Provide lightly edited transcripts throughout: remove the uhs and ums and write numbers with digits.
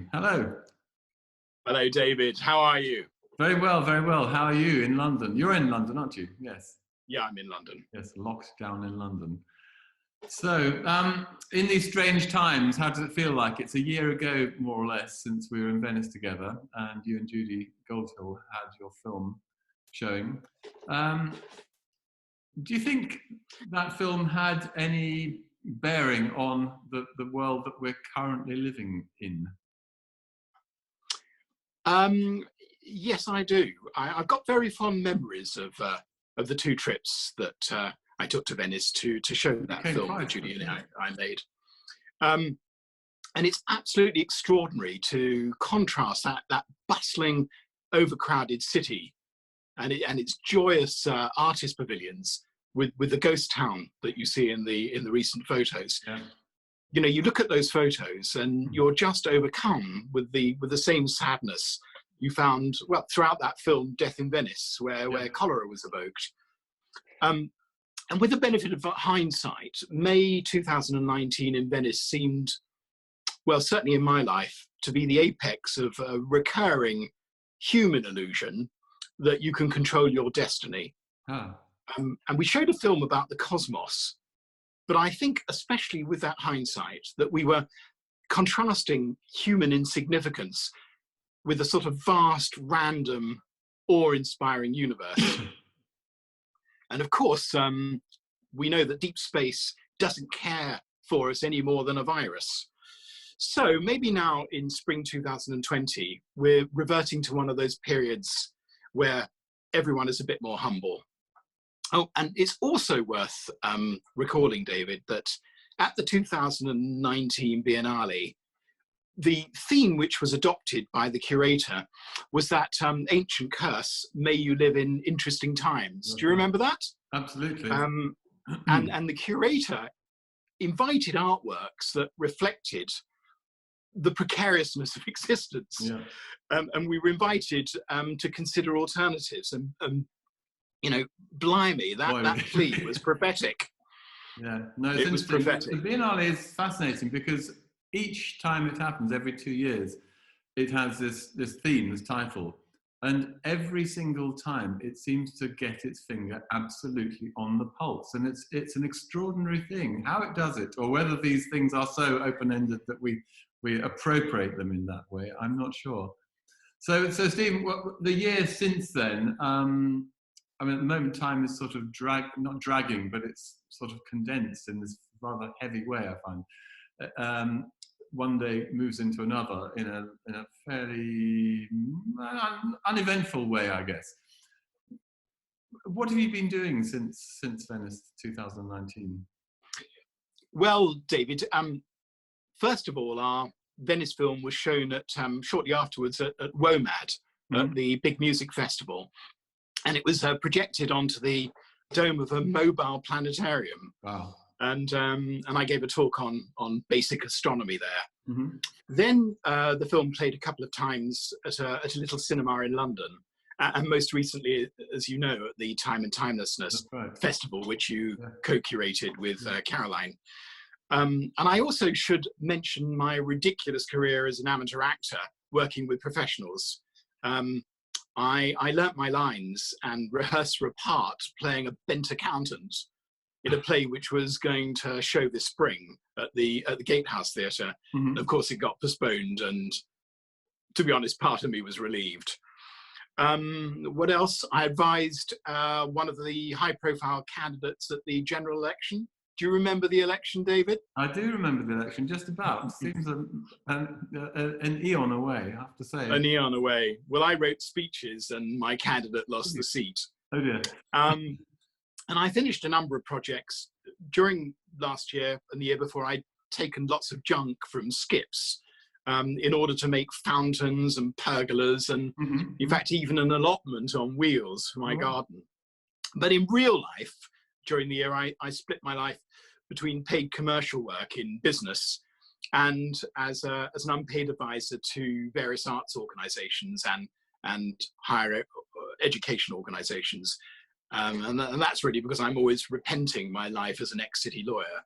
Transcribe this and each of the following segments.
Stephen. Hello. Hello, David. How are you? Very well, very well. How are you in London? You're in London, aren't you? Yes. Yeah, I'm in London. Yes, locked down in London. So, in these strange times, how does it feel like? It's a year ago, more or less, since we were in Venice together, and you and Judy Goggins had your film showing. Do you think that film had any bearing on the world that we're currently living in? Yes, I do. I've got very fond memories of the two trips that I took to Venice to show that film that Judy and I made. And it's absolutely extraordinary to contrast that bustling, overcrowded city and its joyous artist pavilions with the ghost town that you see in the recent photos. Yeah. You know, you look at those photos and you're just overcome with the same sadness you found, well, throughout that film, Death in Venice, where cholera was evoked. And with the benefit of hindsight, May 2019 in Venice seemed, well, certainly in my life, to be the apex of a recurring human illusion that you can control your destiny. Huh. And we showed a film about the cosmos, but I think, especially with that hindsight, that we were contrasting human insignificance with a sort of vast, random, awe-inspiring universe. And of course, we know that deep space doesn't care for us any more than a virus. So maybe now in spring 2020, we're reverting to one of those periods where everyone is a bit more humble. Oh, and it's also worth recalling, David, that at the 2019 Biennale, the theme which was adopted by the curator was that ancient curse, may you live in interesting times. Do you remember that? Absolutely. And the curator invited artworks that reflected the precariousness of existence. Yeah. And we were invited to consider alternatives. And you know, blimey, that plea was prophetic. Yeah, no, it was prophetic. The Biennale is fascinating because each time it happens, every 2 years, it has this theme, this title. And every single time it seems to get its finger absolutely on the pulse. And it's an extraordinary thing. How it does it, or whether these things are so open-ended that we appropriate them in that way, I'm not sure. So Stephen, the year since then, I mean, at the moment, time is sort of not dragging, but it's sort of condensed in this rather heavy way, I find. One day moves into another in a fairly uneventful way, I guess. What have you been doing since Venice 2019? Well, David, first of all, our Venice film was shown at shortly afterwards at WOMAD, at the big music festival. And it was projected onto the dome of a mobile planetarium. Wow. And I gave a talk on basic astronomy there. Mm-hmm. Then the film played a couple of times at a little cinema in London. And most recently, as you know, at the Time and Timelessness Festival, which you co-curated with Caroline. And I also should mention my ridiculous career as an amateur actor working with professionals. I learnt my lines and rehearsed for a part playing a bent accountant in a play which was going to show this spring at the Gatehouse Theatre. Mm-hmm. Of course, it got postponed, and to be honest, part of me was relieved. What else? I advised one of the high-profile candidates at the general election. Do you remember the election, David? I do remember the election, just about. It seems an eon away, I have to say. An eon away. Well, I wrote speeches and my candidate lost the seat. Oh dear. And I finished a number of projects during last year and the year before. I'd taken lots of junk from skips in order to make fountains and pergolas and, in fact, even an allotment on wheels for my garden. But in real life, during the year, I split my life between paid commercial work in business and as an unpaid advisor to various arts organizations and higher education organizations. And that's really because I'm always repenting my life as an ex-city lawyer.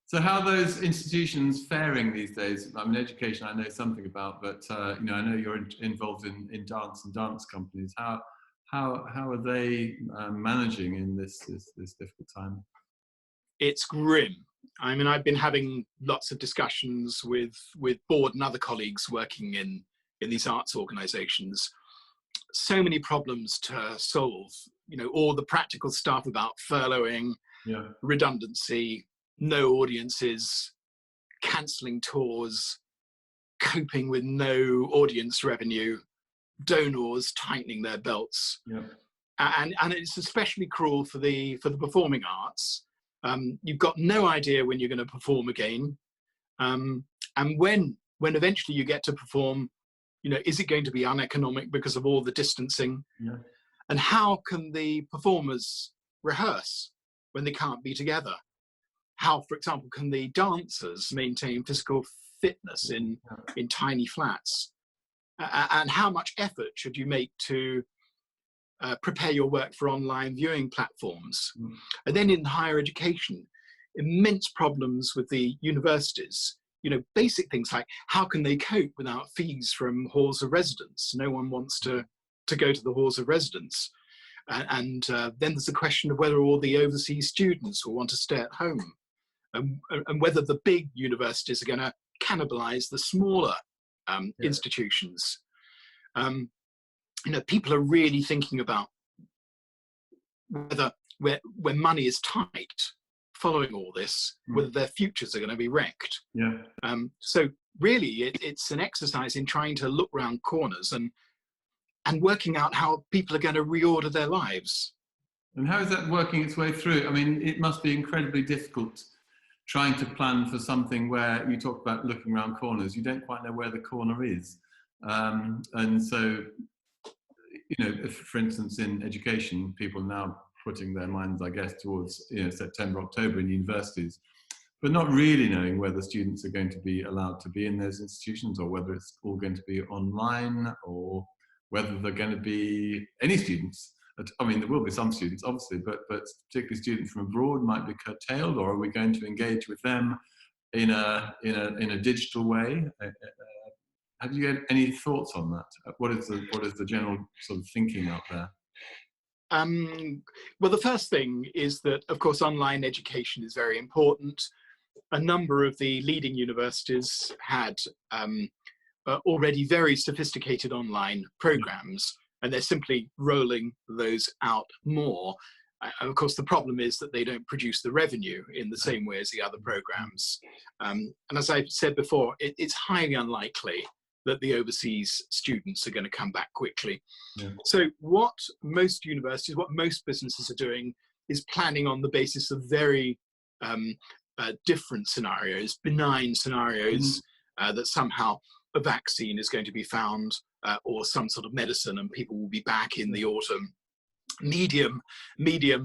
So how are those institutions faring these days? I mean, education I know something about, but you know, I know you're involved in dance and dance companies. How are they managing in this difficult time? It's grim. I mean, I've been having lots of discussions with Board and other colleagues working in these arts organisations. So many problems to solve. You know, all the practical stuff about furloughing, Yeah. redundancy, no audiences, cancelling tours, coping with no audience revenue, donors tightening their belts. Yeah. And it's especially cruel for the performing arts. You've got no idea when you're going to perform again, and when eventually you get to perform, you know, is it going to be uneconomic because of all the distancing? Yeah. And how can the performers rehearse when they can't be together? How, for example, can the dancers maintain physical fitness in tiny flats? And how much effort should you make to prepare your work for online viewing platforms? And then in higher education, immense problems with the universities. You know, basic things like how can they cope without fees from halls of residence? No one wants to go to the halls of residence. And then there's the question of whether all the overseas students will want to stay at home, and whether the big universities are going to cannibalize the smaller institutions. You know, people are really thinking about whether when money is tight following all this, whether their futures are going to be wrecked. Yeah. So really, it's an exercise in trying to look round corners and working out how people are going to reorder their lives. And how is that working its way through? I mean, it must be incredibly difficult trying to plan for something where you talk about looking around corners. You don't quite know where the corner is. And so, you know, if, for instance, in education, people are now putting their minds, I guess, towards, you know, September, October in universities, but not really knowing whether students are going to be allowed to be in those institutions, or whether it's all going to be online, or whether they're going to be any students. I mean, there will be some students, obviously, but particularly students from abroad might be curtailed, or are we going to engage with them in a digital way? Have you had any thoughts on that? What is the general sort of thinking out there? Well, the first thing is that, of course, online education is very important. A number of the leading universities had already very sophisticated online programs, and they're simply rolling those out more. Of course, the problem is that they don't produce the revenue in the same way as the other programs. And as I've said before, it's highly unlikely that the overseas students are going to come back quickly. Yeah. So what most universities, what most businesses are doing is planning on the basis of very different scenarios, benign scenarios, that somehow a vaccine is going to be found, or some sort of medicine, and people will be back in the autumn. Medium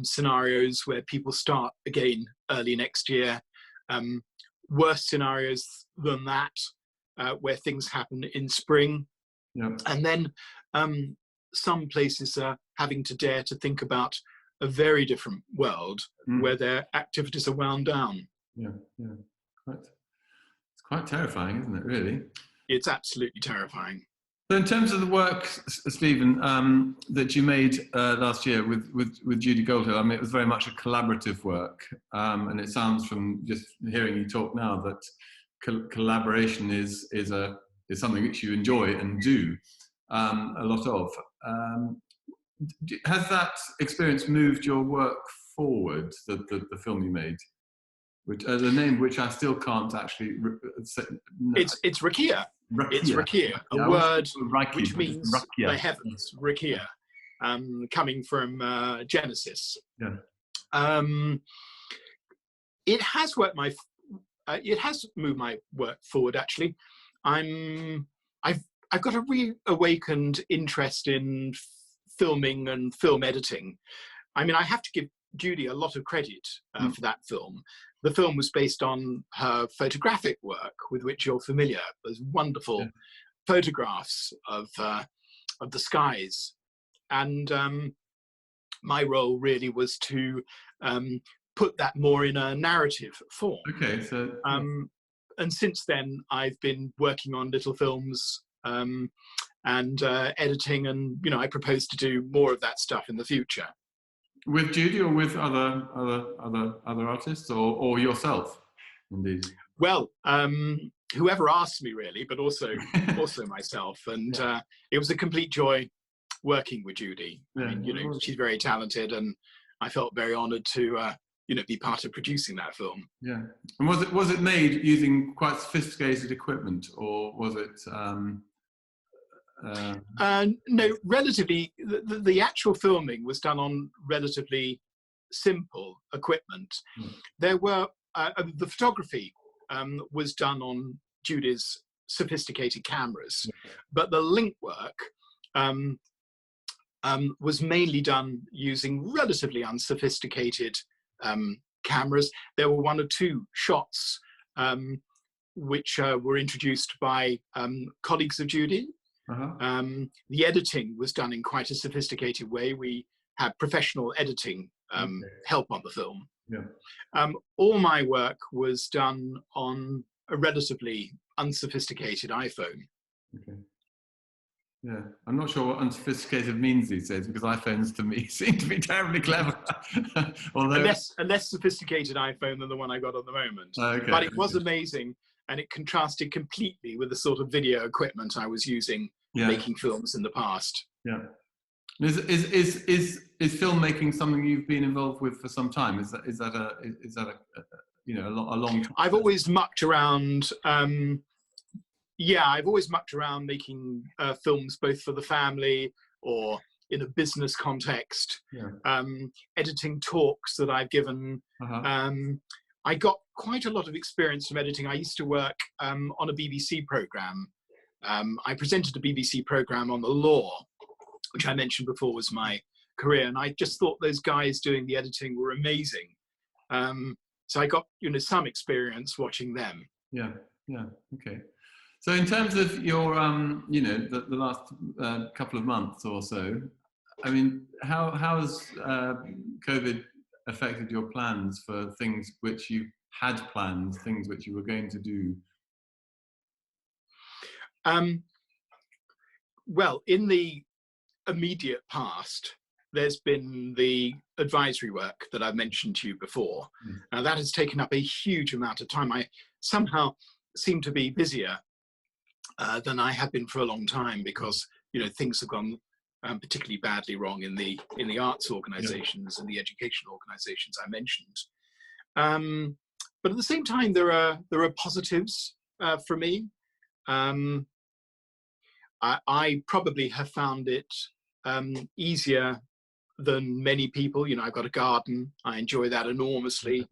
scenarios where people start again early next year. Worse scenarios than that, where things happen in spring. Yeah. And then some places are having to dare to think about a very different world where their activities are wound down. Yeah. It's quite terrifying, isn't it, really? It's absolutely terrifying. So in terms of the work, Steven, that you made last year with Judy Goggins, I mean, it was very much a collaborative work. And it sounds from just hearing you talk now that collaboration is something which you enjoy and do a lot of. Has that experience moved your work forward, the film you made? Which the name which I still can't actually say. No. It's Rakia. It's Rakia, a word which means the heavens, Rakia, coming from Genesis. Yeah. It has moved my work forward. Actually, I've got a reawakened interest in filming and film editing. I mean, I have to give Judy a lot of credit for that film. The film was based on her photographic work, with which you're familiar. Those wonderful photographs of the skies, and my role really was to put that more in a narrative form. Okay, so and since then, I've been working on little films and editing, and I propose to do more of that stuff in the future. with Judy or with other artists, or yourself, indeed. Well, whoever asked me, really, but also myself, and it was a complete joy working with Judy. Yeah, I mean, she's very talented, and I felt very honoured to be part of producing that film. Yeah, and was it made using quite sophisticated equipment, or was it? No, relatively. The actual filming was done on relatively simple equipment. There were the photography was done on Judy's sophisticated cameras, but the link work was mainly done using relatively unsophisticated cameras. There were one or two shots which were introduced by colleagues of Judy. The editing was done in quite a sophisticated way. We had professional editing help on the film. All my work was done on a relatively unsophisticated iPhone. Yeah, I'm not sure what unsophisticated means these days, because iPhones to me seem to be terribly clever. Although a less sophisticated iPhone than the one I got at the moment. But it was amazing, and it contrasted completely with the sort of video equipment I was using making films in the past. Yeah. Is filmmaking something you've been involved with for some time? Is that a long time? I've always mucked around. I've always mucked around making films, both for the family or in a business context. Editing talks that I've given. I got quite a lot of experience from editing. I used to work on a BBC programme. I presented a BBC programme on the law, which I mentioned before was my career, and I just thought those guys doing the editing were amazing. So I got some experience watching them. Yeah, okay. So in terms of your the last couple of months or so, I mean, how has COVID affected your plans for things which you had planned, things which you were going to do? Well, in the immediate past, there's been the advisory work that I've mentioned to you before. Now, that has taken up a huge amount of time. I somehow seem to be busier than I have been for a long time, because things have gone particularly badly wrong in the arts organisations and the educational organisations I mentioned. But at the same time, there are positives for me. I probably have found it easier than many people. I've got a garden. I enjoy that enormously.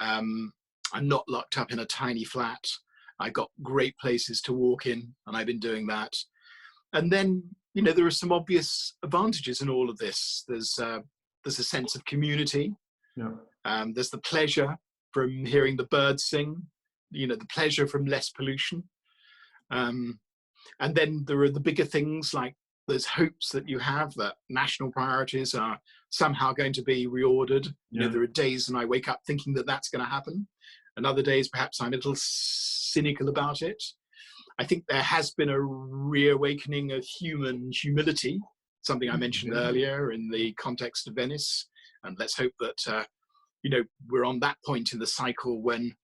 I'm not locked up in a tiny flat. I've got great places to walk in, and I've been doing that. And then, there are some obvious advantages in all of this. There's a sense of community. There's the pleasure from hearing the birds sing, the pleasure from less pollution. And then there are the bigger things, like there's hopes that you have that national priorities are somehow going to be reordered. There are days when I wake up thinking that that's going to happen, and other days perhaps I'm a little cynical about it. I think there has been a reawakening of human humility, something I mentioned earlier in the context of Venice. And let's hope that, we're on that point in the cycle when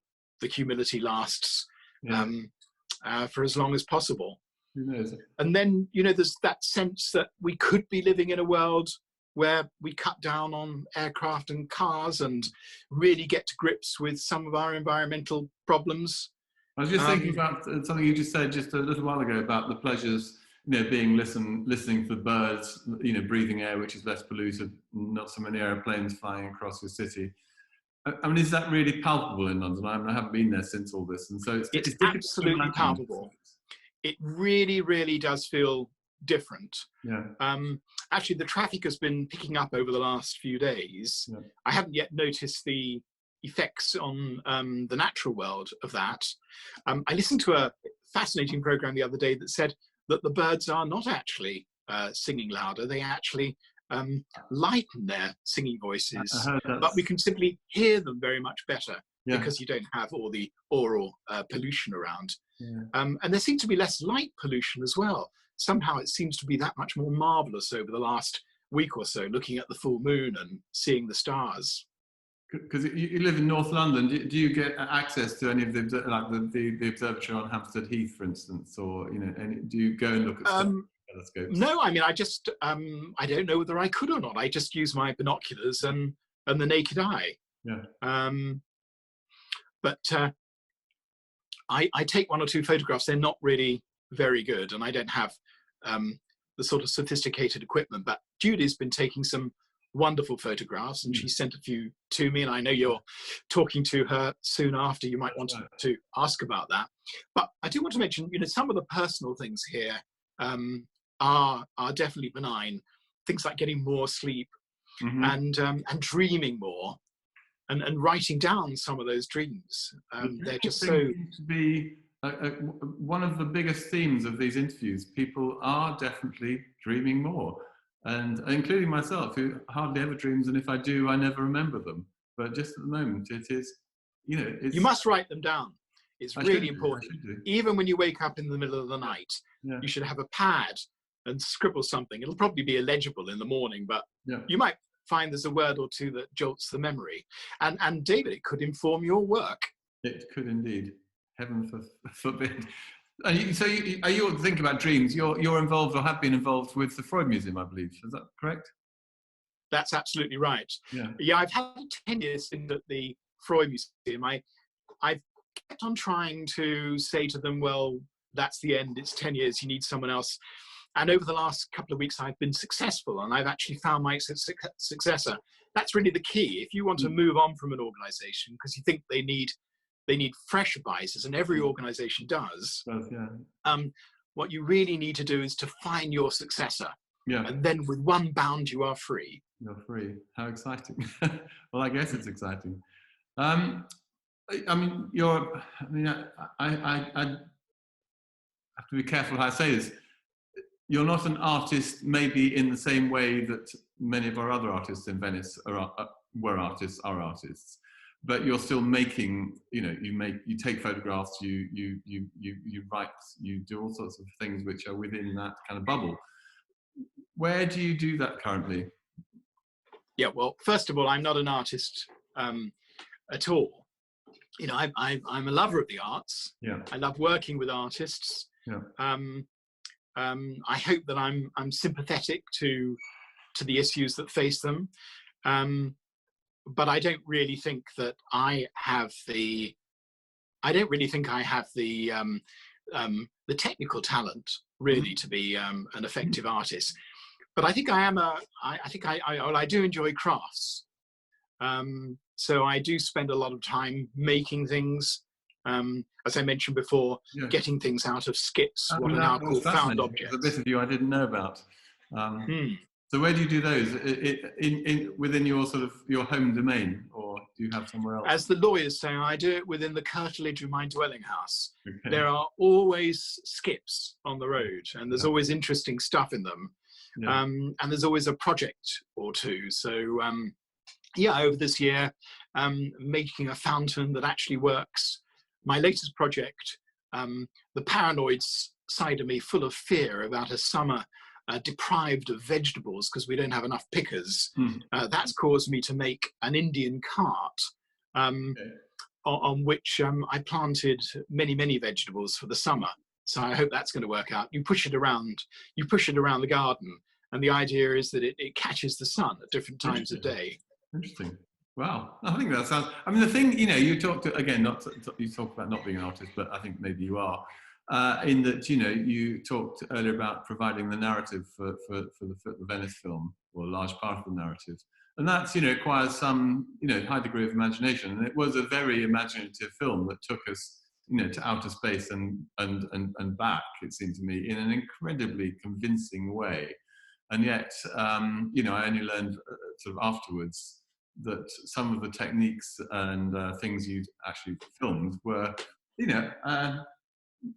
the humility lasts for as long as possible. And then, there's that sense that we could be living in a world where we cut down on aircraft and cars and really get to grips with some of our environmental problems. I was just thinking about something you just said just a little while ago about the pleasures, being listening to the birds, breathing air which is less polluted, not so many airplanes flying across your city. I mean, is that really palpable in London? I haven't been there since all this, and so it's absolutely palpable. It really, really does feel different. Actually, the traffic has been picking up over the last few days. I haven't yet noticed the effects on the natural world of that. I listened to a fascinating program the other day that said that the birds are not actually singing louder. They actually lighten their singing I voices, heard but that's, we can simply hear them very much better yeah, because you don't have all the oral pollution around. yeah. And there seems to be less light pollution as well. Somehow it seems to be that much more marvelous over the last week or so, looking at the full moon and seeing the stars. Because you live in North London, do you get access to any of the, like the observatory on Hampstead Heath, for instance, or do you go and look at stuff with telescopes? No, I mean, I just I don't know whether I could or not. I just use my binoculars and the naked eye. Yeah. But I take one or two photographs. They're not really very good, and I don't have the sort of sophisticated equipment. But Judy's been taking some wonderful photographs, and she sent a few to me. And I know you're talking to her soon after. You might want to ask about that. But I do want to mention, some of the personal things here are definitely benign. Things like getting more sleep and dreaming more. And writing down some of those dreams. They're just so... to be one of the biggest themes of these interviews. People are definitely dreaming more, and including myself, who hardly ever dreams, and if I do, I never remember them. But just at the moment, it is, it's... You must write them down. It's really important. I should do. Even when you wake up in the middle of the night, you should have a pad and scribble something. It'll probably be illegible in the morning, but you might find there's a word or two that jolts the memory. And David, it could inform your work. It could indeed. Heaven forbid. Are you thinking about dreams? You're involved or have been involved with the Freud Museum, I believe. Is that correct? That's absolutely right. Yeah, I've had 10 years in the Freud Museum. I've kept on trying to say to them, well, that's the end. It's 10 years. You need someone else. And over the last couple of weeks, I've been successful, and I've actually found my successor. That's really the key. If you want to move on from an organization because you think they need fresh advisors, and every organization does, what you really need to do is to find your successor. Yeah. And then with one bound, you are free. You're free. How exciting. Well, I guess it's exciting. I have to be careful how I say this. You're not an artist, maybe in the same way that many of our other artists in Venice are artists, but you're still making. You take photographs, you write, you do all sorts of things which are within that kind of bubble. Where do you do that currently? Yeah, well, first of all, I'm not an artist at all. I'm a lover of the arts. Yeah, I love working with artists. Yeah. I hope that I'm sympathetic to the issues that face them, but I don't really think that I have the technical talent really to be an effective artist. But I think I do enjoy crafts. So I do spend a lot of time making things. As I mentioned before, getting things out of skips, what are now called found objects. There's a bit of you I didn't know about. So where do you do those? Within your sort of your home domain, or do you have somewhere else? As the lawyers say, I do it within the curtilage of my dwelling house. Okay. There are always skips on the road, and there's always interesting stuff in them. Yeah. And there's always a project or two. So over this year, making a fountain that actually works. My latest project, the paranoid side of me, full of fear about a summer deprived of vegetables because we don't have enough pickers. That's caused me to make an Indian cart on which I planted many, many vegetables for the summer. So I hope that's going to work out. You push it around the garden, and the idea is that it catches the sun at different times of day. Interesting. Wow, I think that sounds. I mean, the thing you talked again. You talk about not being an artist, but I think maybe you are. In that you talked earlier about providing the narrative for the Venice film, or a large part of the narrative, and that's requires some high degree of imagination. And it was a very imaginative film that took us to outer space and back. It seemed to me in an incredibly convincing way, and yet I only learned sort of afterwards that some of the techniques and things you'd actually filmed were,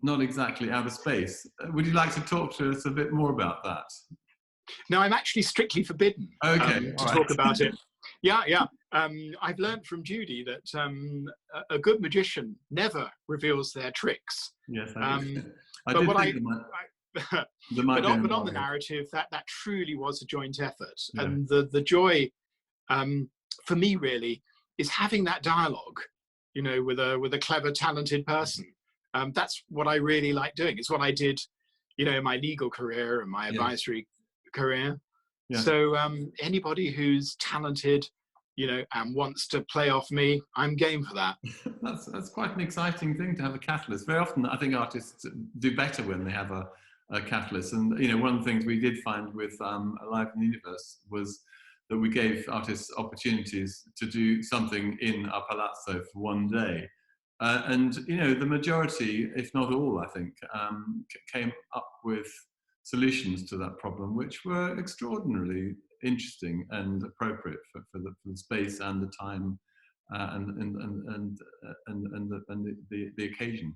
not exactly outer space. Would you like to talk to us a bit more about that? No, I'm actually strictly forbidden Okay, to talk about it. Yeah, yeah. I've learned from Judy that a good magician never reveals their tricks. Yes, I But did what think there might be but on the narrative, that truly was a joint effort, Yeah. and the joy for me really is having that dialogue, you know, with a clever, talented person. That's what I really like doing. It's what I did, you know, in my legal career and my advisory career. Yeah. So anybody who's talented, you know, and wants to play off me, I'm game for that. That's quite an exciting thing to have a catalyst. Very often, I think artists do better when they have a catalyst. And you know, one of the things we did find with Alive in the Universe was that we gave artists opportunities to do something in a palazzo for one day. And you know, the majority, if not all, I think, came up with solutions to that problem, which were extraordinarily interesting and appropriate for the space and the time and the occasion.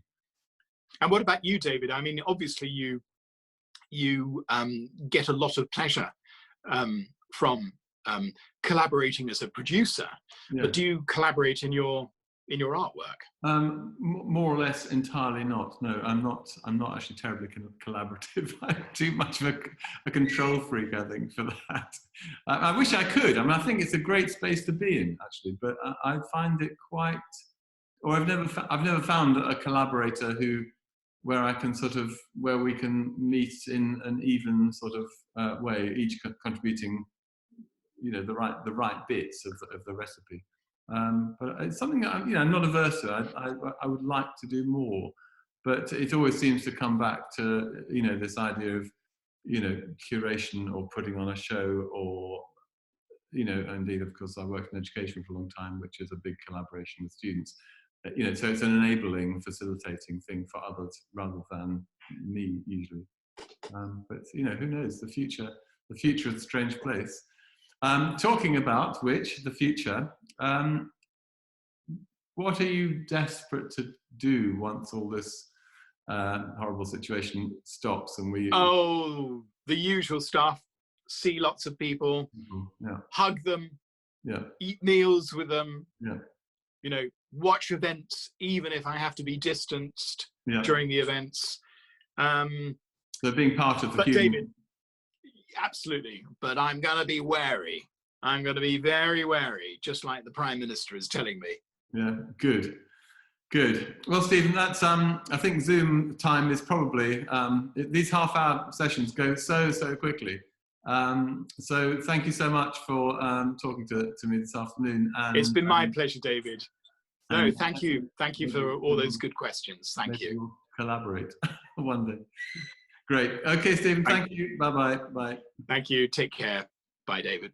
And what about you, David? I mean, obviously you get a lot of pleasure from collaborating as a producer, but do you collaborate in your artwork? More or less entirely not. No, I'm not actually terribly collaborative. I'm too much of a control freak, I think, for that. I wish I could. I mean, I think it's a great space to be in, actually, but I find it quite, or I've never found a collaborator where I can where we can meet in an even sort of way, each contributing, you know, the right bits of the recipe. But it's something that I'm not averse to. I would like to do more, but it always seems to come back to, you know, this idea of, you know, curation or putting on a show, or, you know, indeed, of course, I worked in education for a long time, which is a big collaboration with students. You know, so it's an enabling, facilitating thing for others rather than me usually. But you know, who knows? The future is a strange place. Talking about which, the future, what are you desperate to do once all this horrible situation stops and we... Oh, the usual stuff. See lots of people, hug them, eat meals with them, you know, watch events, even if I have to be distanced during the events. So being part of the but human... David, absolutely, but I'm going to be wary. I'm going to be very wary, just like the Prime Minister is telling me. Yeah, good. Well, Stephen, that's I think Zoom time is probably these half-hour sessions go so quickly. So thank you so much for talking to me this afternoon. And it's been my pleasure, David. No, thank you for all those good questions. Thank you. We'll collaborate one day. Great. Okay, Stephen. Thank you. Bye. Thank you. Take care. Bye, David.